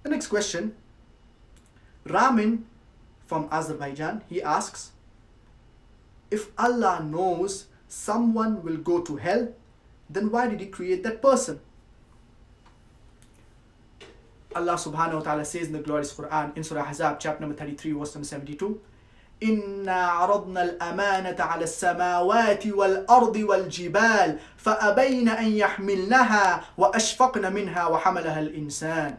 The next question, Ramin from Azerbaijan, he asks, if Allah knows someone will go to hell, then why did He create that person? Allah subhanahu wa ta'ala says in the glorious Quran, in Surah Ahzab, chapter number 33, verse number 72, إِنَّا عَرَضْنَا الْأَمَانَةَ عَلَى السَّمَاوَاتِ وَالْأَرْضِ وَالْجِبَالِ فَأَبَيْنَ أَن يَحْمِلْنَهَا وَأَشْفَقْنَ مِنْهَا وَحَمَلَهَا الْإِنسَانِ.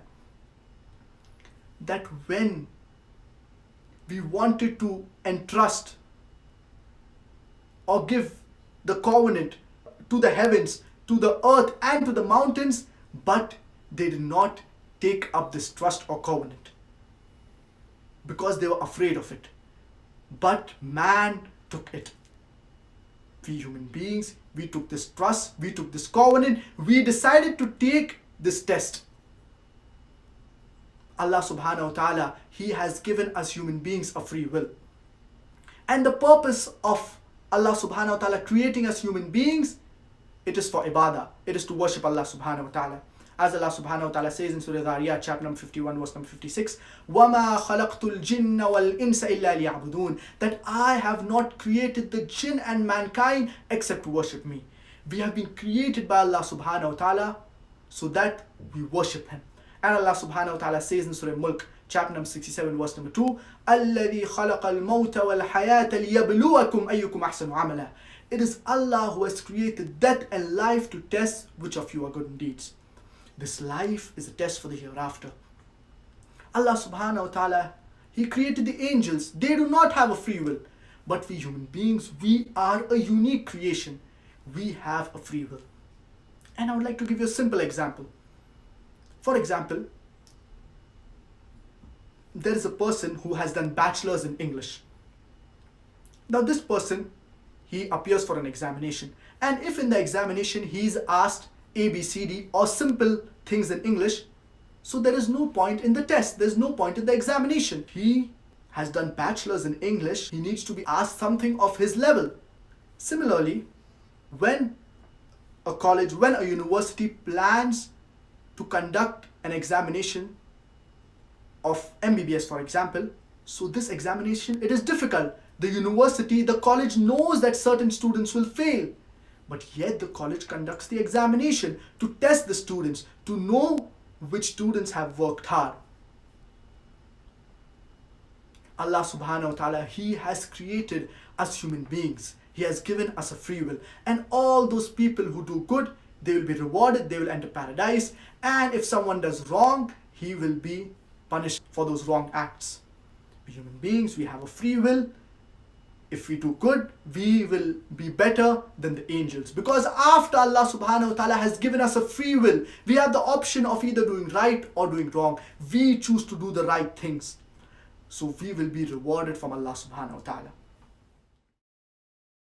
That when we wanted to entrust or give the covenant to the heavens, to the earth and to the mountains, but they did not take up this trust or covenant because they were afraid of it. But man took it. We human beings, we took this trust, we took this covenant, we decided to take this test. Allah subhanahu wa ta'ala, He has given us human beings a free will. And the purpose of Allah subhanahu wa ta'ala creating us human beings, it is for ibadah. It is to worship Allah subhanahu wa ta'ala. As Allah subhanahu wa ta'ala says in Surah Dhariyat, chapter number 51, verse number 56, وَمَا خَلَقْتُ الْجِنَّ وَالْإِنسَ إِلَّا لِيَعْبُدُونَ, that I have not created the jinn and mankind except to worship me. We have been created by Allah subhanahu wa ta'ala so that we worship Him. And Allah subhanahu wa ta'ala says in Surah Mulk, chapter number 67, verse number 2, الَّذِي خَلَقَ الْمَوْتَ وَالْحَيَاةَ لِيَبْلُوَكُمْ أَيُّكُمْ أَحْسَنُ عَمَلًا. It is Allah who has created death and life to test which of you are good in deeds. This life is a test for the hereafter. Allah subhanahu wa ta'ala, He created the angels. They do not have a free will. But we human beings, we are a unique creation. We have a free will. And I would like to give you a simple example. For example, there is a person who has done bachelor's in English. Now this person, he appears for an examination. And if in the examination he is asked A, B, C, D or simple things in English, so there is no point in the test. There is no point in the examination. He has done bachelor's in English. He needs to be asked something of his level. Similarly, when a college, when a university plans to conduct an examination of MBBS, for example, so this examination, it is difficult. The university, the college knows that certain students will fail. But yet the college conducts the examination to test the students, to know which students have worked hard. Allah subhanahu wa ta'ala, He has created us human beings. He has given us a free will. And all those people who do good, they will be rewarded, they will enter paradise. And if someone does wrong, he will be punished for those wrong acts. We human beings, we have a free will. If we do good, we will be better than the angels. Because after Allah subhanahu wa ta'ala has given us a free will, we have the option of either doing right or doing wrong. We choose to do the right things. So we will be rewarded from Allah subhanahu wa ta'ala.